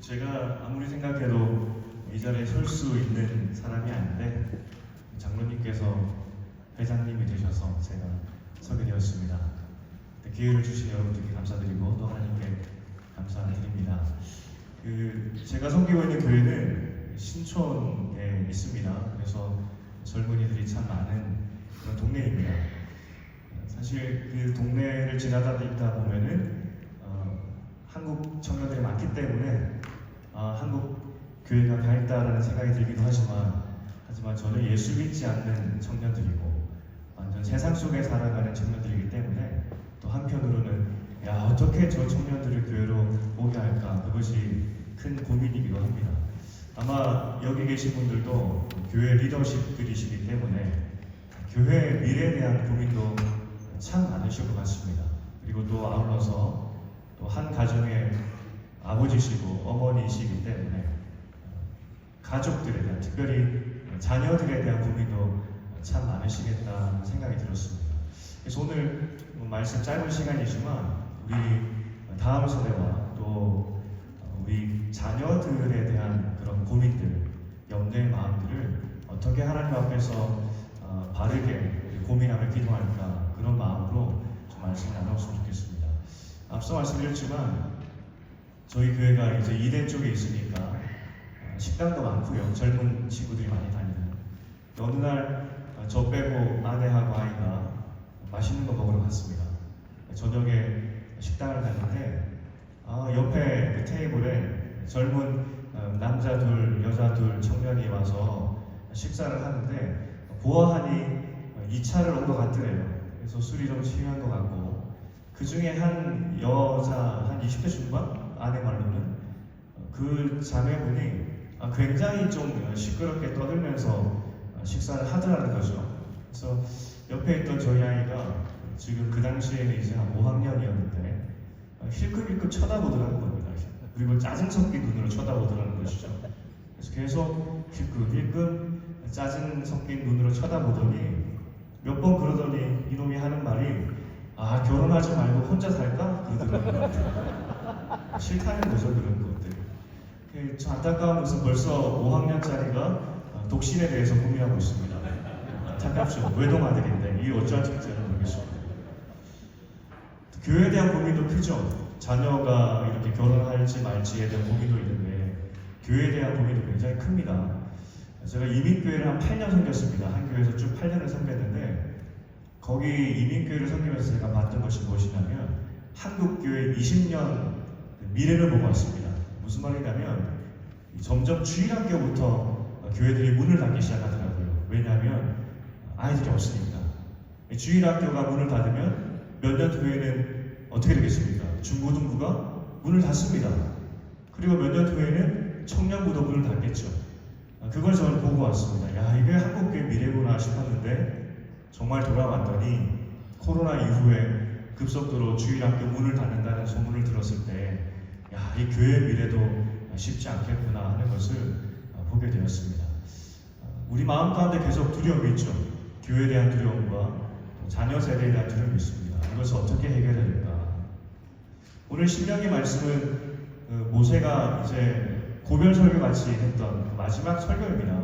제가 아무리 생각해도 이 자리에 설 수 있는 사람이 아닌데 장로님께서 회장님이 되셔서 제가 서게 되었습니다. 기회를 주신 여러분들께 감사드리고 또 하나님께 감사드립니다. 제가 섬기고 있는 교회는 신촌에 있습니다. 그래서 젊은이들이 참 많은 그런 동네입니다. 사실 그 동네를 지나다니다 보면은 한국 청년들이 많기 때문에 한국 교회가 밝다라는 생각이 들기도 하지만 저는 예수 믿지 않는 청년들이고 완전 세상 속에 살아가는 청년들이기 때문에 또 한편으로는 어떻게 저 청년들을 교회로 오게 할까, 그것이 큰 고민이기도 합니다. 아마 여기 계신 분들도 교회 리더십들이시기 때문에 교회 미래에 대한 고민도 참 많으실 것 같습니다. 그리고 또 아울러서 또 한 가정의 아버지시고 어머니시기 때문에 가족들에 대한, 특별히 자녀들에 대한 고민도 참 많으시겠다는 생각이 들었습니다. 그래서 오늘 말씀 짧은 시간이지만 우리 다음 세대와 또 우리 자녀들에 대한 그런 고민들, 염려의 마음들을 어떻게 하나님 앞에서 바르게 고민하며 기도할까, 그런 마음으로 좀 말씀을 나눴으면 좋겠습니다. 앞서 말씀드렸지만 저희 교회가 이제 이대 쪽에 있으니까 식당도 많고요. 젊은 친구들이 많이 다니는. 어느 날 저 빼고 아내하고 아이가 맛있는 거 먹으러 갔습니다. 저녁에 식당을 갔는데 옆에 그 테이블에 젊은 남자 둘, 여자 둘 청년이 와서 식사를 하는데 보아하니 2차를 온 것 같더래요. 그래서 술이 좀 취한 것 같고, 그 중에 한 여자, 한 20대 중반? 아내 말로는 그 자매분이 굉장히 좀 시끄럽게 떠들면서 식사를 하더라는 거죠. 그래서 옆에 있던 저희 아이가 지금 그 당시에는 이제 한 5학년이었는데 힐끔힐끔 쳐다보더라는 겁니다. 그리고 짜증 섞인 눈으로 쳐다보더라는 것이죠. 그래서 계속 힐끔힐끔 짜증 섞인 눈으로 쳐다보더니 몇 번 그러더니 이놈이 하는 말이 결혼하지 말고 혼자 살까? 그러더라고요. 싫다는 거죠, 그런 것들. 저 안타까운 것은 벌써 5학년짜리가 독신에 대해서 고민하고 있습니다. 안타깝죠. 외동아들인데 이게 어찌할 책임인지 모르겠습니다. 교회에 대한 고민도 크죠. 자녀가 이렇게 결혼할지 말지에 대한 고민도 있는데 교회에 대한 고민도 굉장히 큽니다. 제가 이민교회를 한 8년 섬겼습니다. 한 교회에서 쭉 8년을 섬겼는데 거기 이민교회를 섬기면서 제가 봤던 것이 무엇이냐면 한국교회 20년 미래를 보고 왔습니다. 무슨 말이냐면 점점 주일학교부터 교회들이 문을 닫기 시작하더라고요. 왜냐하면 아이들이 없으니까. 주일학교가 문을 닫으면 몇 년 후에는 어떻게 되겠습니까? 중고등부가 문을 닫습니다. 그리고 몇 년 후에는 청년부도 문을 닫겠죠. 그걸 저는 보고 왔습니다. 이게 한국교회 미래구나 싶었는데 정말 돌아봤더니 코로나 이후에 급속도로 주일학교 문을 닫는다는 소문을 들었을 때 이 교회 미래도 쉽지 않겠구나 하는 것을 보게 되었습니다. 우리 마음 가운데 계속 두려움이 있죠. 교회에 대한 두려움과 자녀 세대에 대한 두려움이 있습니다. 이것을 어떻게 해결해야 될까? 오늘 신명기 말씀은 모세가 이제 고별 설교 같이 했던 마지막 설교입니다.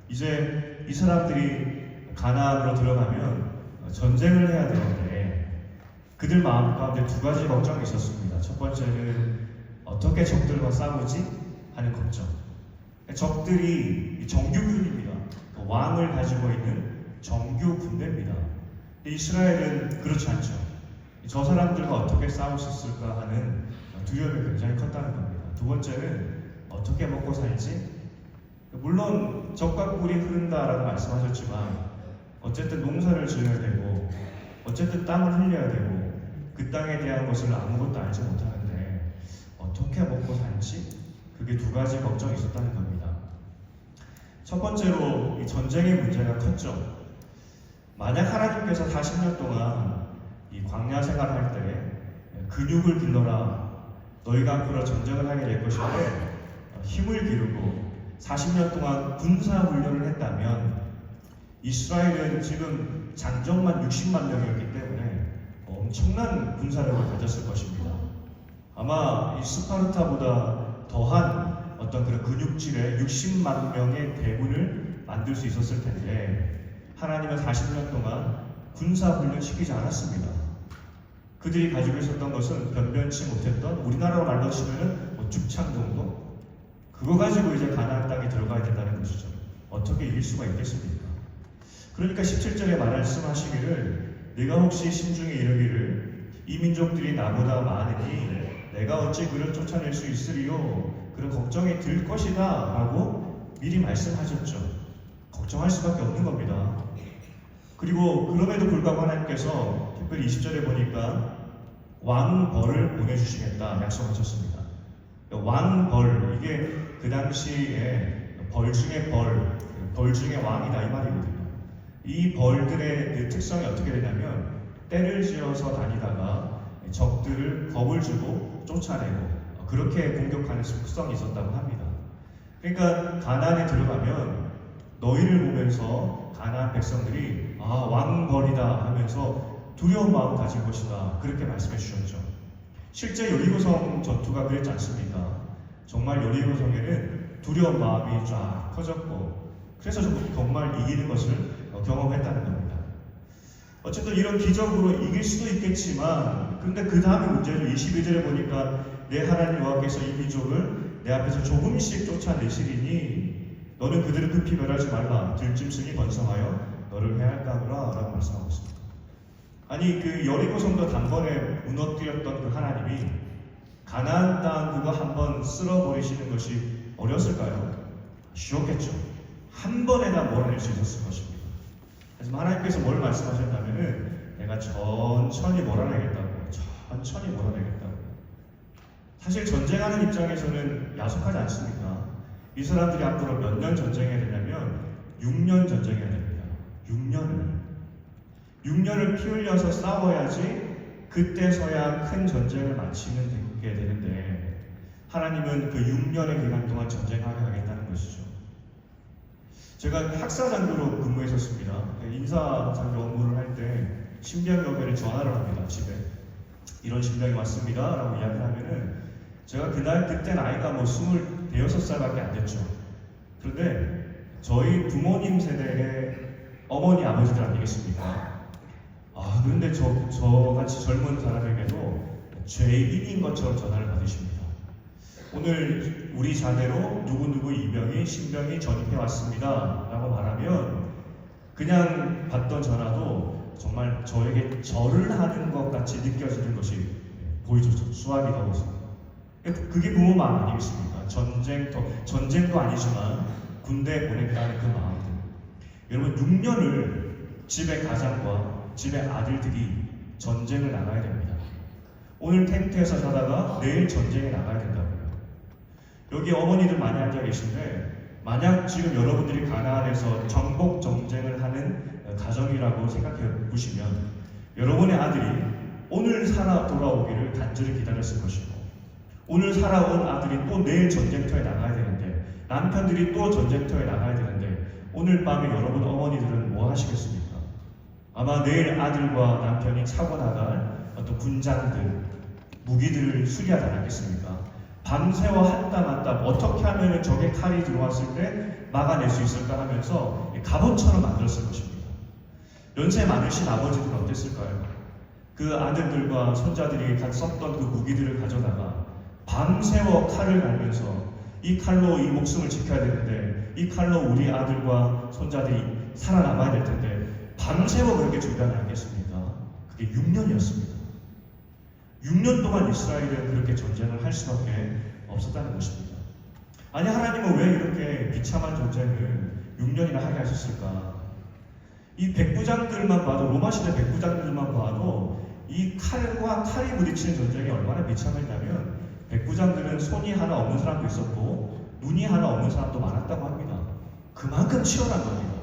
이제 이 사람들이 가나안으로 들어가면 전쟁을 해야 되는데 그들 마음 가운데 두 가지 걱정이 있었습니다. 첫 번째는 어떻게 적들과 싸우지? 하는 걱정. 적들이 정규군입니다. 왕을 가지고 있는 정규 군대입니다. 이스라엘은 그렇지 않죠. 저 사람들과 어떻게 싸울 수 있을까 하는 두려움이 굉장히 컸다는 겁니다. 두 번째는 어떻게 먹고 살지? 물론 적과 꿀이 흐른다라고 말씀하셨지만 어쨌든 농사를 지어야 되고 어쨌든 땅을 흘려야 되고 그 땅에 대한 것을 아무것도 알지 못하는데 어떻게 먹고 살지? 그게 두 가지 걱정이 있었다는 겁니다. 첫 번째로 이 전쟁의 문제가 컸죠. 만약 하나님께서 40년 동안 이 광야 생활할 때 근육을 길러라, 너희가 앞으로 전쟁을 하게 될 것인데 힘을 기르고 40년 동안 군사 훈련을 했다면 이스라엘은 지금 장정만 60만 명이었기 때문에 엄청난 군사력을 가졌을 것입니다. 아마 이 스파르타보다 더한 어떤 그런 근육질의 60만 명의 대군을 만들 수 있었을 텐데 하나님은 40년 동안 군사훈련 시키지 않았습니다. 그들이 가지고 있었던 것은 변변치 못했던 우리나라로 말로 치면은 뭐 죽창 정도? 그거 가지고 이제 가나안 땅에 들어가야 된다는 것이죠. 어떻게 이길 수가 있겠습니까? 그러니까 17절에 말씀하시기를 내가 혹시 심중에 이르기를 이 민족들이 나보다 많으니 내가 어찌 그를 쫓아낼 수 있으리요? 그런 걱정이 들 것이다 라고 미리 말씀하셨죠. 걱정할 수밖에 없는 겁니다. 그리고 그럼에도 불구하고 하나님께서 특별히 20절에 보니까 왕벌을 보내주시겠다 약속하셨습니다. 왕벌, 이게 그 당시에 벌 중에 벌 중에 왕이다 이 말이거든요. 이 벌들의 그 특성이 어떻게 되냐면 때를 지어서 다니다가 적들을 겁을 주고 쫓아내고 그렇게 공격하는 속성이 있었다고 합니다. 그러니까 가나안에 들어가면 너희를 보면서 가나안 백성들이 왕벌이다 하면서 두려운 마음 가질 것이다 그렇게 말씀해 주셨죠. 실제 여리고성 전투가 그랬지 않습니까? 정말 여리고성에는 두려운 마음이 쫙 퍼졌고 그래서 정말 이기는 것을 경험했다는 겁니다. 어쨌든 이런 기적으로 이길 수도 있겠지만 그런데 그 다음에 문제는 22절에 보니까 내 하나님 여호와께서 이 민족을 내 앞에서 조금씩 쫓아내시리니 너는 그들을 급히 멸하지 말라. 들짐승이 번성하여 너를 해할까보라 라고 말씀하고 있습니다. 아니 그 여리고성도 단번에 무너뜨렸던 그 하나님이 가나안 땅 그거 한번 쓸어버리시는 것이 어려웠을까요? 쉬웠겠죠. 한 번에 다 몰아낼 수 있었을 것입니다. 하지만 하나님께서 뭘 말씀하셨냐면은 내가 천천히 몰아내겠다고, 천천히 몰아내겠다고. 사실 전쟁하는 입장에서는 야속하지 않습니다. 이 사람들이 앞으로 몇 년 전쟁해야 되냐면 6년 전쟁해야 됩니다. 6년을 피 흘려서 싸워야지 그때서야 큰 전쟁을 마치면 되게 되는데 하나님은 그 6년의 기간 동안 전쟁하게 하겠다는 것이죠. 제가 학사장교로 근무했었습니다. 인사장교 업무를 할 때 신병여배를 전화를 합니다. 집에 이런 신병이 왔습니다 라고 이야기를 하면은 제가 그때 나이가 뭐 26살밖에 안 됐죠. 그런데 저희 부모님 세대의 어머니 아버지들 아니겠습니까? 그런데 저같이 젊은 사람에게도 죄인인 것처럼 전화를 받으십니다. 오늘 우리 자대로 누구누구 이병이 신병이 전입해 왔습니다 라고 말하면 그냥 받던 전화도 정말 저에게 절을 하는 것 같이 느껴지는 것이 보이죠. 수학이 더워서. 그게 부모 마음 아니겠습니까? 전쟁도 아니지만 군대에 보냈다는 그 마음들. 여러분 6년을 집의 가장과 집의 아들들이 전쟁을 나가야 됩니다. 오늘 텐트에서 자다가 내일 전쟁에 나가야 된다고요. 여기 어머니들 많이 앉아 계신데 만약 지금 여러분들이 가나안에서 정복 전쟁을 하는 가정이라고 생각해 보시면 여러분의 아들이 오늘 살아 돌아오기를 간절히 기다렸을 것이고 오늘 살아온 아들이 또 내일 전쟁터에 나가야 되는데 남편들이 또 전쟁터에 나가야 되는데 오늘 밤에 여러분 어머니들은 뭐 하시겠습니까? 아마 내일 아들과 남편이 차고 나갈 어떤 군장들, 무기들을 수리하지 않았겠습니까? 밤새워 한땀 한땀 어떻게 하면 적의 칼이 들어왔을 때 막아낼 수 있을까 하면서 갑옷처럼 만들었을 것입니다. 연세 많으신 아버지들은 어땠을까요? 그 아들들과 손자들이 썼던 그 무기들을 가져다가 밤새워 칼을 갈면서 이 칼로 이 목숨을 지켜야 되는데 이 칼로 우리 아들과 손자들이 살아남아야 될 텐데 밤새워 그렇게 준비하지 않겠습니까? 그게 6년이었습니다. 6년 동안 이스라엘은 그렇게 전쟁을 할 수밖에 없었다는 것입니다. 아니 하나님은 왜 이렇게 비참한 전쟁을 6년이나 하게 하셨을까? 이 백부장들만 봐도 로마 시대 백부장들만 봐도 이 칼과 칼이 부딪히는 전쟁이 얼마나 비참했냐면 백부장들은 손이 하나 없는 사람도 있었고 눈이 하나 없는 사람도 많았다고 합니다. 그만큼 치열한 겁니다.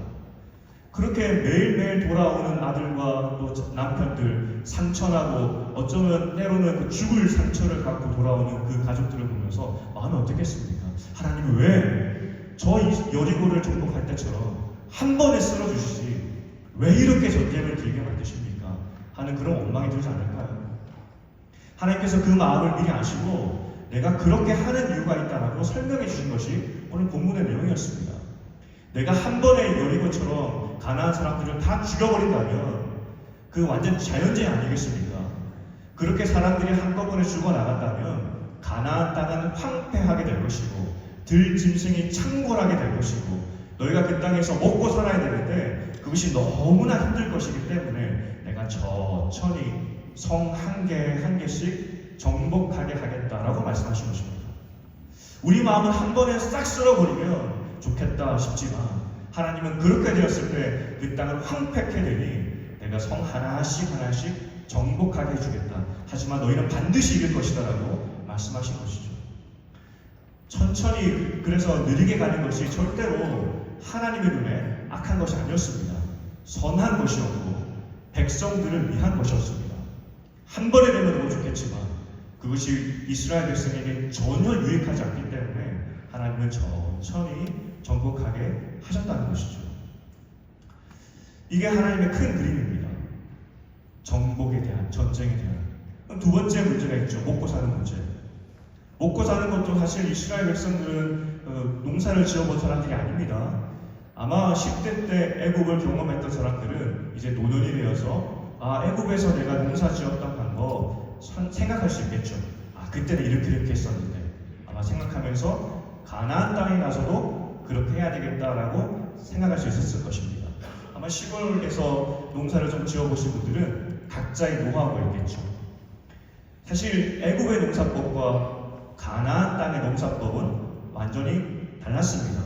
그렇게 매일매일 돌아오는 아들과 또 남편들 상처나고 어쩌면 때로는 그 죽을 상처를 갖고 돌아오는 그 가족들을 보면서 마음이 어떻겠습니까? 하나님은 왜 저 여리고를 정복할 때처럼 한 번에 쓸어주시지 왜 이렇게 전쟁을 길게 만드십니까? 하는 그런 원망이 들지 않을까요? 하나님께서 그 마음을 미리 아시고 내가 그렇게 하는 이유가 있다라고 설명해 주신 것이 오늘 본문의 내용이었습니다. 내가 한 번에 여리고처럼 가나안 사람들을 다 죽여버린다면 그 완전 자연재해 아니겠습니까? 그렇게 사람들이 한꺼번에 죽어나간다면 가나안 땅은 황폐하게 될 것이고 들짐승이 창궐하게 될 것이고 너희가 그 땅에서 먹고 살아야 되는데 그것이 너무나 힘들 것이기 때문에 내가 천천히 성 한 개 한 개씩 정복하게 하겠다라고 말씀하신 것입니다. 우리 마음은 한 번에 싹 쓸어버리면 좋겠다 싶지만 하나님은 그렇게 되었을 때 그 땅은 황폐케 되니 내가 성 하나씩 하나씩 정복하게 해주겠다. 하지만 너희는 반드시 이길 것이다 라고 말씀하신 것이죠. 천천히 그래서 느리게 가는 것이 절대로 하나님의 눈에 악한 것이 아니었습니다. 선한 것이었고 백성들을 위한 것이었습니다. 한 번에 되면 너무 좋겠지만 그것이 이스라엘 백성에게 전혀 유익하지 않기 때문에 하나님은 천천히 정복하게 하셨다는 것이죠. 이게 하나님의 큰 그림입니다. 정복에 대한, 전쟁에 대한. 두 번째 문제가 있죠. 먹고 사는 문제. 먹고 사는 것도 사실 이스라엘 백성들은 농사를 지어본 사람들이 아닙니다. 아마 10대 때 애굽을 경험했던 사람들은 이제 노년이 되어서 애굽에서 내가 농사 지었던 방법 생각할 수 있겠죠. 그때는 이렇게 했었는데 아마 생각하면서 가나안 땅에 가서도 그렇게 해야 되겠다라고 생각할 수 있었을 것입니다. 아마 시골에서 농사를 좀 지어보신 분들은 각자의 노하우가 있겠죠. 사실 애굽의 농사법과 가나안 땅의 농사법은 완전히 달랐습니다.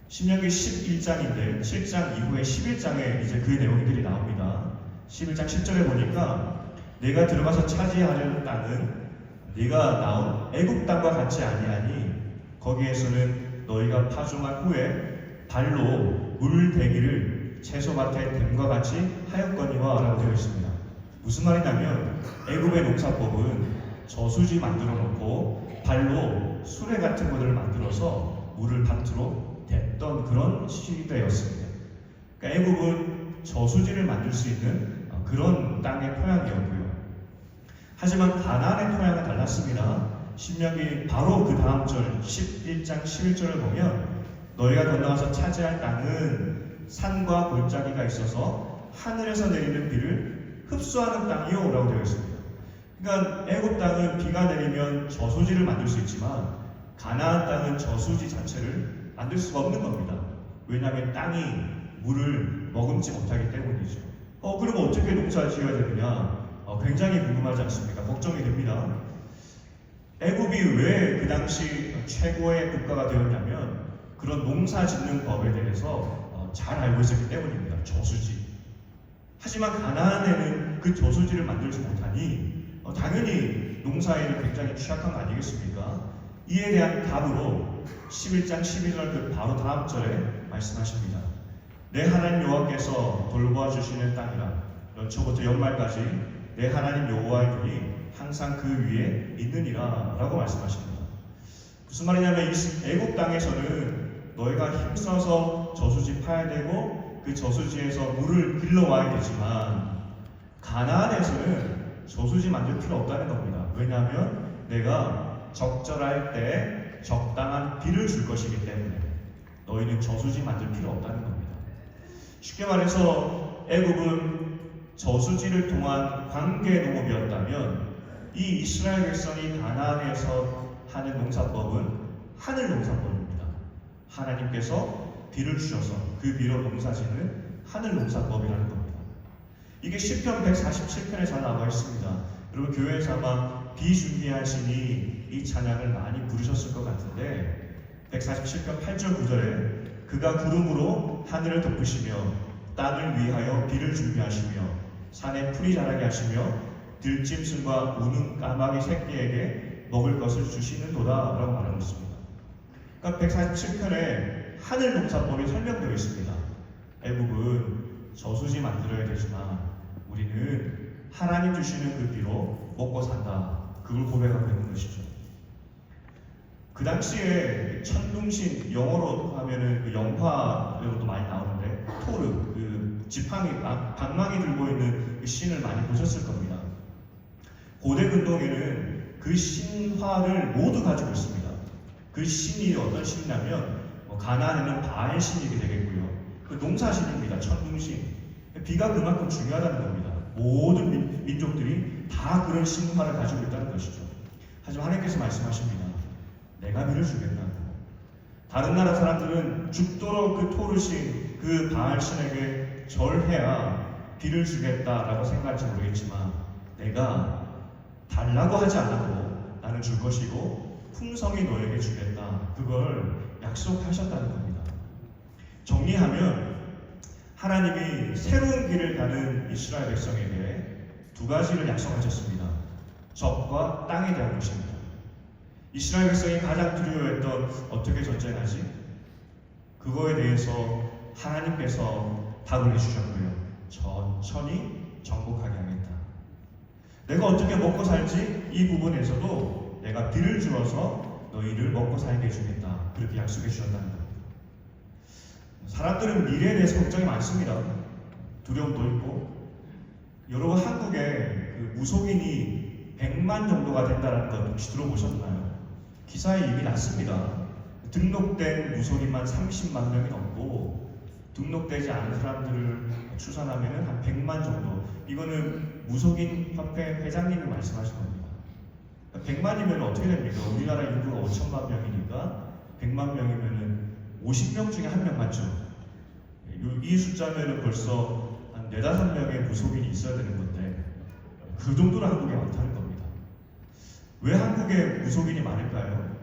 신명기 11장인데 7장 이후에 11장에 이제 그 내용들이 나옵니다. 11장 10절에 보니까 내가 들어가서 차지하려는 땅은 네가 나온 애굽 땅과 같지 아니하니 거기에서는 너희가 파종한 후에 발로 물대기를 채소밭에 댐과 같이 하였거니와 라고 되어 있습니다. 무슨 말이냐면 애굽의 농사법은 저수지 만들어 놓고 발로 수레 같은 것들을 만들어서 물을 밭으로 댔던 그런 시대였습니다. 그러니까 애굽은 저수지를 만들 수 있는 그런 땅의 토양이었고요. 하지만 가나안의 토양은 달랐습니다. 신명기 바로 그 다음 절 11장 11절을 보면 너희가 건너가서 차지할 땅은 산과 골짜기가 있어서 하늘에서 내리는 비를 흡수하는 땅이요 라고 되어 있습니다. 그러니까 애굽 땅은 비가 내리면 저수지를 만들 수 있지만 가나안 땅은 저수지 자체를 만들 수가 없는 겁니다. 왜냐하면 땅이 물을 머금지 못하기 때문이죠. 그럼 어떻게 농사 지어야 되느냐? 굉장히 궁금하지 않습니까? 걱정이 됩니다. 애굽이 왜 그 당시 최고의 국가가 되었냐면 그런 농사 짓는 법에 대해서 잘 알고 있었기 때문입니다. 저수지. 하지만 가나안에는 그 저수지를 만들지 못하니 당연히 농사에는 굉장히 취약한 거 아니겠습니까? 이에 대한 답으로 11장 12절 그 바로 다음 절에 말씀하십니다. 내 하나님 여호와께서 돌보아 주시는 땅이라 연초부터 연말까지 내 하나님 여호와의 눈이 항상 그 위에 있느니라 라고 말씀하십니다. 무슨 말이냐면 애굽 땅에서는 너희가 힘써서 저수지 파야 되고 그 저수지에서 물을 길러와야 되지만 가나안에서는 저수지 만들 필요 없다는 겁니다. 왜냐하면 내가 적절할 때 적당한 비를 줄 것이기 때문에 너희는 저수지 만들 필요 없다는 겁니다. 쉽게 말해서 애굽은 저수지를 통한 관계 농업이었다면 이 이스라엘 백성이 가나안에서 하는 농사법은 하늘 농사법입니다. 하나님께서 비를 주셔서 그 비로 농사짓는 하늘 농사법이라는 겁니다. 이게 시편 147편에 잘 나와 있습니다. 여러분 교회에서 아마 비 준비하시니 이 찬양을 많이 부르셨을 것 같은데 147편 8절 9절에 그가 구름으로 하늘을 덮으시며 땅을 위하여 비를 준비하시며 산에 풀이 자라게 하시며 들짐승과 우는 까마귀 새끼에게 먹을 것을 주시는도다 라고 말하고 있습니다. 그러니까 147편에 하늘 농사법이 설명되어 있습니다. 애굽은 저수지 만들어야 되지만 우리는 하나님 주시는 그 비로 먹고 산다. 그걸 고백하고 있는 것이죠. 그 당시에 천둥신, 영어로 하면은 그 영화로도 많이 나오는데 토르, 그 지팡이, 방망이 들고 있는 그 신을 많이 보셨을 겁니다. 고대 근동에는 그 신화를 모두 가지고 있습니다. 그 신이 어떤 신이냐면 가나안에는 바알 신이 되겠고요. 그 농사신입니다. 천둥신. 비가 그만큼 중요하다는 겁니다. 모든 민족들이 다 그런 신화를 가지고 있다는 것이죠. 하지만 하나님께서 말씀하십니다. 내가 비를 주겠다고. 다른 나라 사람들은 죽도록 그 토르신 그 바알 신에게 절해야 비를 주겠다라고 생각할지 모르겠지만 내가 달라고 하지 않아도 나는 줄 것이고 풍성히 너에게 주겠다. 그걸 약속하셨다는 겁니다. 정리하면 하나님이 새로운 길을 가는 이스라엘 백성에게 두 가지를 약속하셨습니다. 적과 땅에 대한 것입니다. 이스라엘 백성이 가장 두려워했던 어떻게 전쟁하지? 그거에 대해서 하나님께서 답을 해주셨고요. 천천히 정복하게 하겠다. 내가 어떻게 먹고 살지? 이 부분에서도 내가 비를 주어서 너희를 먹고 살게 해주겠다. 그렇게 약속해 주셨다는 겁니다. 사람들은 미래에 대해서 걱정이 많습니다. 두려움도 있고. 여러분 한국에 그 무속인이 100만 정도가 된다는 것 혹시 들어보셨나요? 기사에 이미 났습니다. 등록된 무속인만 30만 명이 넘고 등록되지 않은 사람들을 추산하면 한 100만 정도. 이거는 무속인 협회 회장님이 말씀하신 겁니다. 100만이면 어떻게 됩니까? 우리나라 인구가 5천만 명이니까 100만 명이면 50명 중에 1명 맞죠? 이 숫자면 벌써 한 4, 5명의 무속인이 있어야 되는 건데 그 정도로 한국에 많다는 겁니다. 왜 한국에 무속인이 많을까요?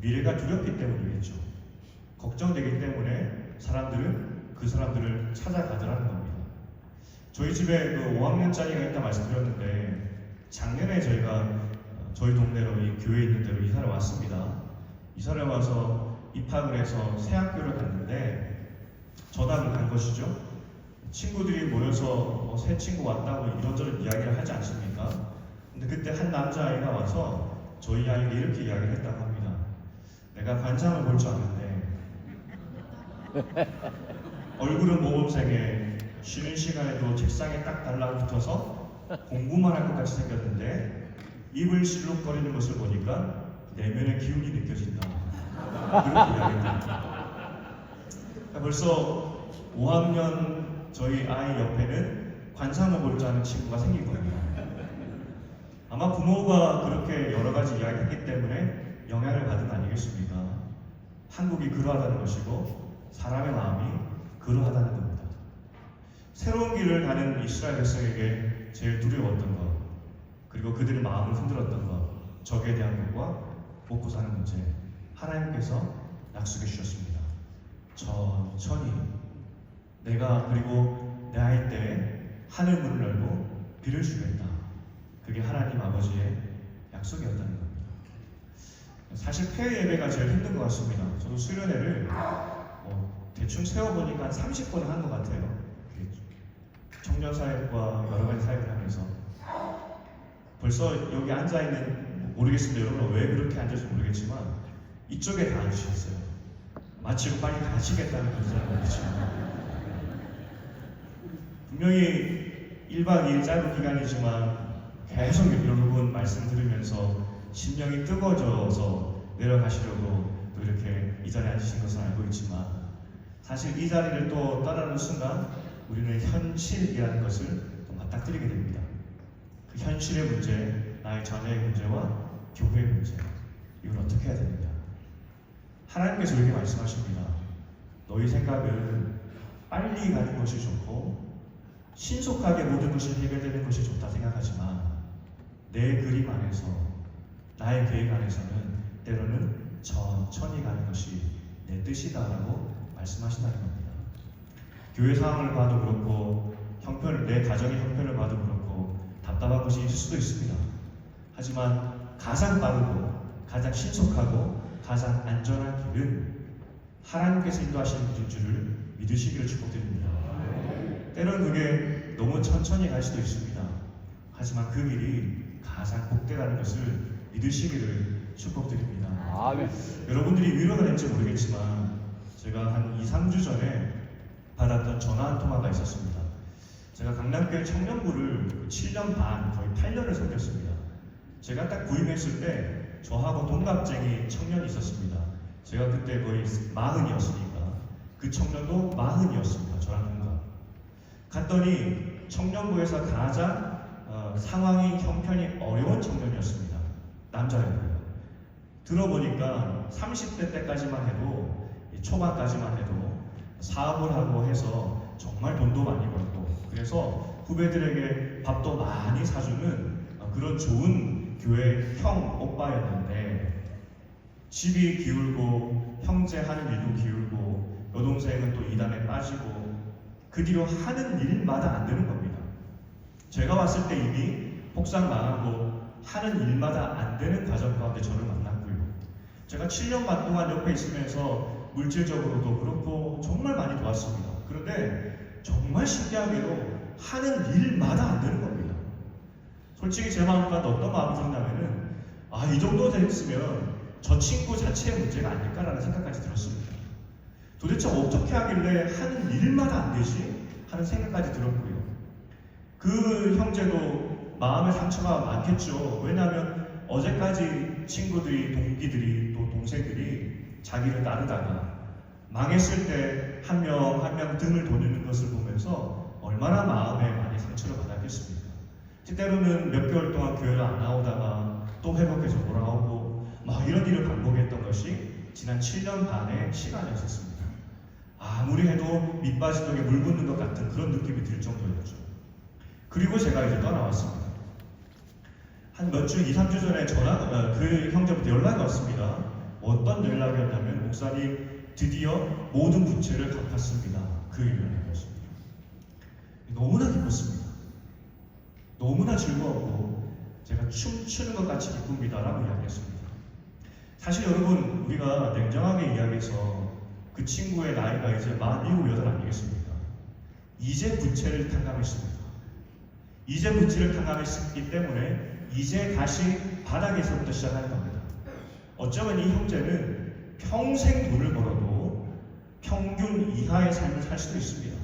미래가 두렵기 때문이겠죠. 걱정되기 때문에 사람들은 그 사람들을 찾아가더라는 겁니다. 저희 집에 그 5학년짜리가 있다 말씀드렸는데 작년에 저희가 저희 동네로 이 교회 있는 데로 이사를 왔습니다. 이사를 와서 입학을 해서 새 학교를 갔는데 전학을 간 것이죠. 친구들이 모여서 새 친구 왔다고 이런저런 이야기를 하지 않습니까? 근데 그때 한 남자아이가 와서 저희 아이에게 이렇게 이야기를 했다고 합니다. 내가 관상을 볼 줄 아는데 얼굴은 모범생에 쉬는 시간에도 책상에 딱 달라붙어서 공부만 할 것 같이 생겼는데 입을 실룩거리는 것을 보니까 내면의 기운이 느껴진다. 그렇게 이야기했다. 벌써 5학년 저희 아이 옆에는 관상을 볼 줄 아는 친구가 생긴 겁니다. 아마 부모가 그렇게 여러 가지 이야기했기 때문에 영향을 받은 거 아니겠습니까? 한국이 그러하다는 것이고 사람의 마음이 그러하다는 겁니다. 새로운 길을 가는 이스라엘 백성에게 제일 두려웠던 것, 그리고 그들의 마음을 흔들었던 것, 적에 대한 것과 먹고 사는 문제, 하나님께서 약속해 주셨습니다. 천천히 내가 그리고 내 아이 때 하늘 문을 열고 비를 주겠다. 그게 하나님 아버지의 약속이었다는 겁니다. 사실 폐회 예배가 제일 힘든 것 같습니다. 저도 수련회를 대충 세워보니까 한 30번을 한 것 같아요. 청년 사역과 여러 가지 사역을 하면서 벌써 여기 앉아있는 모르겠습니다. 여러분 왜 그렇게 앉을지 모르겠지만 이쪽에 다 앉으셨어요. 마치고 빨리 가시겠다는 그런 모르겠지만 분명히 1박 2일 짧은 기간이지만 계속 여러분 말씀 들으면서 심령이 뜨거워져서 내려가시려고 또 이렇게 이 자리에 앉으신 것을 알고 있지만 사실 이 자리를 또 떠나는 순간 우리는 현실이라는 것을 또 맞닥뜨리게 됩니다. 그 현실의 문제, 나의 자녀의 문제와 교회의 문제, 이걸 어떻게 해야 됩니다. 하나님께서 이렇게 말씀하십니다. 너희 생각은 빨리 가는 것이 좋고 신속하게 모든 것이 해결되는 것이 좋다 생각하지만 내 그림 안에서 나의 계획 안에서는 때로는 천천히 가는 것이 내 뜻이다라고 말씀하신다는 겁니다. 교회 상황을 봐도 그렇고 내 가정의 형편을 봐도 그렇고 답답한 것이 있을 수도 있습니다. 하지만 가장 빠르고 가장 신속하고 가장 안전한 길은 하나님께서 인도하시는 길인 줄을 믿으시기를 축복드립니다. 때로는 그게 너무 천천히 갈 수도 있습니다. 하지만 그 길이 가장 복되다는 것을 믿으시기를 축복드립니다. 여러분들이 위로가 될지 모르겠지만 제가 한 2, 3주 전에 받았던 전화 한 통화가 있었습니다. 제가 강남교회 청년부를 7년 반, 거의 8년을 섬겼습니다. 제가 딱 부임했을 때 저하고 동갑쟁이 청년이 있었습니다. 제가 그때 거의 40이었으니까 그 청년도 40이었습니다. 저랑 동갑. 갔더니 청년부에서 가장 상황이 형편이 어려운 청년이었습니다. 남자였고요. 들어보니까 30대 때까지만 해도 초반까지만 해도 사업을 하고 해서 정말 돈도 많이 벌고 그래서 후배들에게 밥도 많이 사주는 그런 좋은 교회 형 오빠였는데 집이 기울고 형제 하는 일도 기울고 여동생은 또 이단에 빠지고 그 뒤로 하는 일마다 안 되는 겁니다. 제가 왔을 때 이미 폭삭 망하고 하는 일마다 안 되는 과정 가운데 저를 만났고요. 제가 7년 반 동안 옆에 있으면서 물질적으로도 그렇고 정말 많이 도왔습니다. 그런데 정말 신기하게도 하는 일마다 안 되는 겁니다. 솔직히 제 마음가운데 어떤 마음이 들었냐면은 이 정도 됐으면 저 친구 자체의 문제가 아닐까라는 생각까지 들었습니다. 도대체 어떻게 하길래 하는 일마다 안 되지? 하는 생각까지 들었고요. 그 형제도 마음의 상처가 많겠죠. 왜냐하면 어제까지 친구들이, 동기들이, 또 동생들이 자기를 따르다가 망했을 때 한 명 한 명 등을 돌리는 것을 보면서 얼마나 마음에 많이 상처를 받았겠습니까? 때로는 몇 개월 동안 교회를 안 나오다가 또 회복해서 돌아오고 이런 일을 반복했던 것이 지난 7년 반의 시간이었습니다. 아무리 해도 밑빠진 독에 물 붓는 것 같은 그런 느낌이 들 정도였죠. 그리고 제가 이제 떠나왔습니다. 한 몇 주, 2, 3주 전에 저랑 그 형제부터 연락이 왔습니다. 어떤 연락이었냐면 목사님 드디어 모든 부채를 갚았습니다. 그 연락이었습니다. 너무나 기뻤습니다. 너무나 즐거웠고 제가 춤추는 것 같이 기쁩니다라고 이야기했습니다. 사실 여러분 우리가 냉정하게 이야기해서 그 친구의 나이가 이제 47, 8 아니겠습니까? 이제 부채를 탕감했습니다. 이제 부채를 탕감했기 때문에 이제 다시 바닥에서부터 시작하는 겁니다. 어쩌면 이 형제는 평생 돈을 벌어도 평균 이하의 삶을 살 수도 있습니다.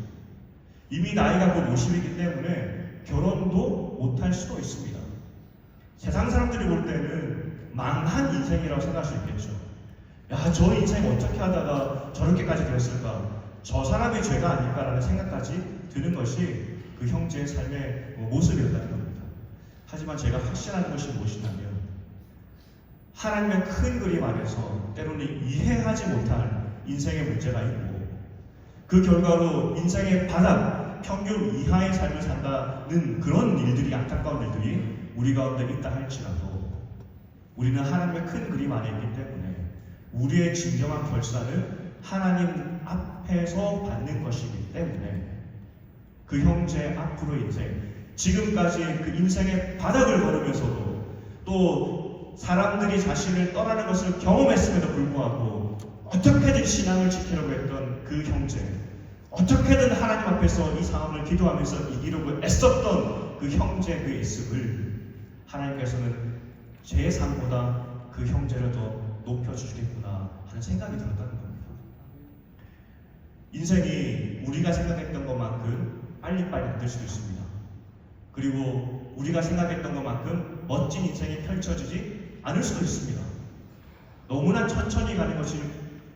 이미 나이가 곧 50이기 때문에 결혼도 못할 수도 있습니다. 세상 사람들이 볼 때는 망한 인생이라고 생각할 수 있겠죠. 저 인생 어떻게 하다가 저렇게까지 되었을까? 저 사람의 죄가 아닐까라는 생각까지 드는 것이 그 형제의 삶의 모습이었다는 겁니다. 하지만 제가 확신하는 것이 무엇이냐면 하나님의 큰 그림 안에서 때로는 이해하지 못할 인생의 문제가 있고 그 결과로 인생의 바닥, 평균 이하의 삶을 산다는 그런 일들이, 안타까운 일들이 우리 가운데 있다 할지라도 우리는 하나님의 큰 그림 안에 있기 때문에 우리의 진정한 결산을 하나님 앞에서 받는 것이기 때문에 그 형제 앞으로 인생, 지금까지 그 인생의 바닥을 걸으면서도 또 사람들이 자신을 떠나는 것을 경험했음에도 불구하고 어떻게든 신앙을 지키려고 했던 그 형제, 어떻게든 하나님 앞에서 이 상황을 기도하면서 이기려고 애썼던 그 형제 그 있음을 하나님께서는 제 삶보다 그 형제를 더 높여주시겠구나 하는 생각이 들었다는 겁니다. 인생이 우리가 생각했던 것만큼 빨리빨리 안 될 수도 있습니다. 그리고 우리가 생각했던 것만큼 멋진 인생이 펼쳐지지 않을 수도 있습니다. 너무나 천천히 가는 것이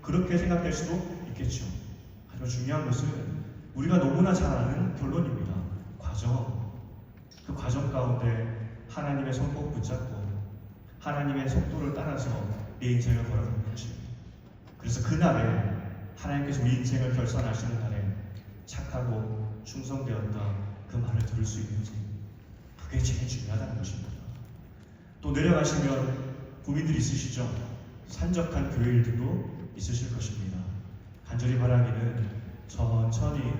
그렇게 생각될 수도 있겠죠. 하지만 중요한 것은 우리가 너무나 잘 아는 결론입니다. 과정. 그 과정 가운데 하나님의 손 꼭 붙잡고 하나님의 속도를 따라서 내 인생을 걸어가는 것입니다. 그래서 그날에 하나님께서 우리 인생을 결산하시는 날에 착하고 충성되었다 그 말을 들을 수 있는지 그게 제일 중요하다는 것입니다. 또 내려가시면 고민들이 있으시죠? 산적한 교회 일들도 있으실 것입니다. 간절히 바라기는 천천히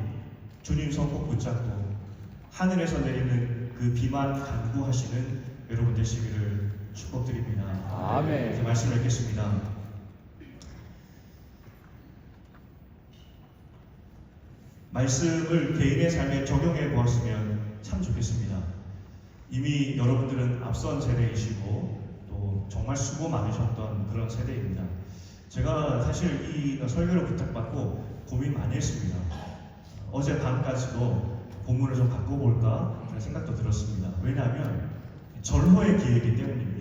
주님 손 꼭 붙잡고 하늘에서 내리는 그 비만 간구하시는 여러분 되시기를 축복드립니다. 아멘. 이제 말씀을 읽겠습니다. 말씀을 개인의 삶에 적용해 보았으면 참 좋겠습니다. 이미 여러분들은 앞선 세대이시고 또 정말 수고 많으셨던 그런 세대입니다. 제가 사실 이 설교를 부탁받고 고민 많이 했습니다. 어제 밤까지도 본문을 좀 바꿔볼까 하는 생각도 들었습니다. 왜냐하면 절호의 기회이기 때문입니다.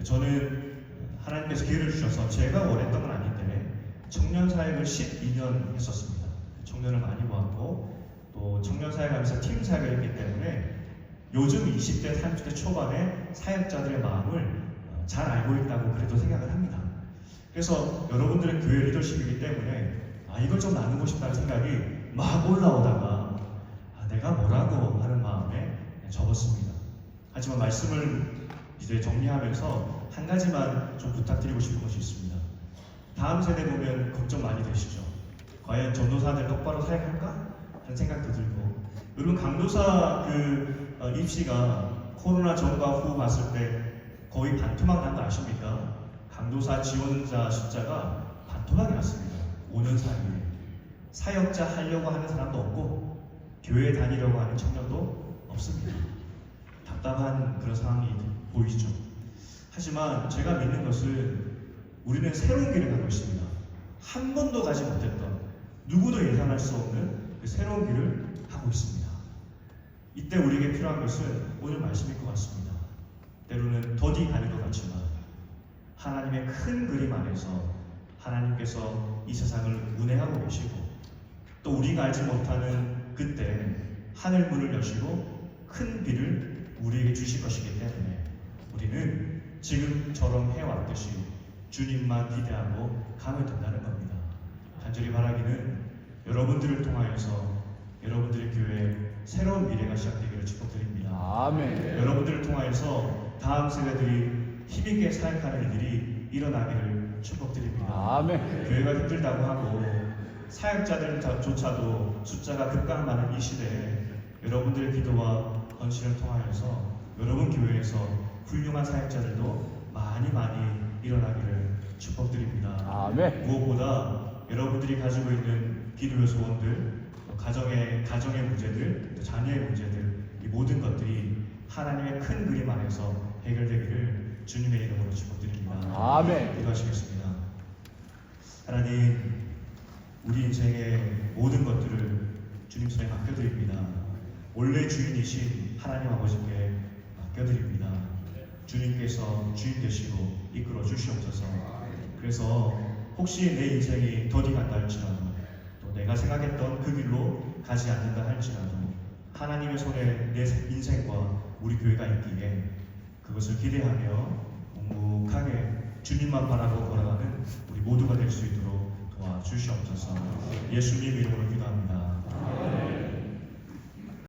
저는 하나님께서 기회를 주셔서 제가 원했던 건 아닌데 청년 사역을 12년 했었습니다. 청년을 많이 보았고 또 청년 사역하면서 팀 사역을 했기 때문에 요즘 20대, 30대 초반의 사역자들의 마음을 잘 알고 있다고 그래도 생각을 합니다. 그래서 여러분들은 교회 리더십이기 때문에 이걸 좀 나누고 싶다는 생각이 막 올라오다가 내가 뭐라고 하는 마음에 접었습니다. 하지만 말씀을 이제 정리하면서 한 가지만 좀 부탁드리고 싶은 것이 있습니다. 다음 세대 보면 걱정 많이 되시죠? 과연 전도사들 똑바로 사역할까? 하는 생각도 들고, 여러분 강도사 입시가 코로나 전과 후 봤을 때 거의 반토막 난 거 아십니까? 강도사 지원자 숫자가 반토막이 났습니다. 5년 사이에. 사역자 하려고 하는 사람도 없고 교회 다니려고 하는 청년도 없습니다. 답답한 그런 상황이 보이죠. 하지만 제가 믿는 것은 우리는 새로운 길을 가고 있습니다. 한 번도 가지 못했던, 누구도 예상할 수 없는 그 새로운 길을 하고 있습니다. 이때 우리에게 필요한 것은 오늘 말씀일 것 같습니다. 때로는 더디가는 것 같지만 하나님의 큰 그림 안에서 하나님께서 이 세상을 운행하고 계시고 또 우리가 알지 못하는 그때 하늘 문을 여시고 큰 비를 우리에게 주실 것이기 때문에 우리는 지금처럼 해왔듯이 주님만 기대하고 가면 된다는 겁니다. 간절히 바라기는 여러분들을 통하여서 여러분들의 교회에 새로운 미래가 시작되기를 축복드립니다. 아멘. 여러분들을 통하여서 다음 세대들이 힘있게 사역하는 일들이 일어나기를 축복드립니다. 아멘. 교회가 힘들다고 하고 사역자들조차도 숫자가 급감하는 이 시대에 여러분들의 기도와 헌신을 통하여서 여러분 교회에서 훌륭한 사역자들도 많이 일어나기를 축복드립니다. 아멘. 무엇보다 여러분들이 가지고 있는 기도의 소원들, 가정의 문제들, 또 자녀의 문제들, 이 모든 것들이 하나님의 큰 그림 안에서 해결되기를 주님의 이름으로 축복드립니다. 아멘. 기도하시겠습니다. 하나님, 우리 인생의 모든 것들을 주님 손에 맡겨드립니다. 원래 주인이신 하나님 아버지께 맡겨드립니다. 주님께서 주인 되시고 이끌어 주시옵소서. 그래서 혹시 내 인생이 더디간다 할지라도 또 내가 생각했던 그 길로 가지 않는다 할지라도 하나님의 손에 내 인생과 우리 교회가 있기에 그것을 기대하며 묵묵하게 주님만 바라고 걸어가는 우리 모두가 될 수 있도록 도와주시옵소서. 예수님 이름으로 기도합니다.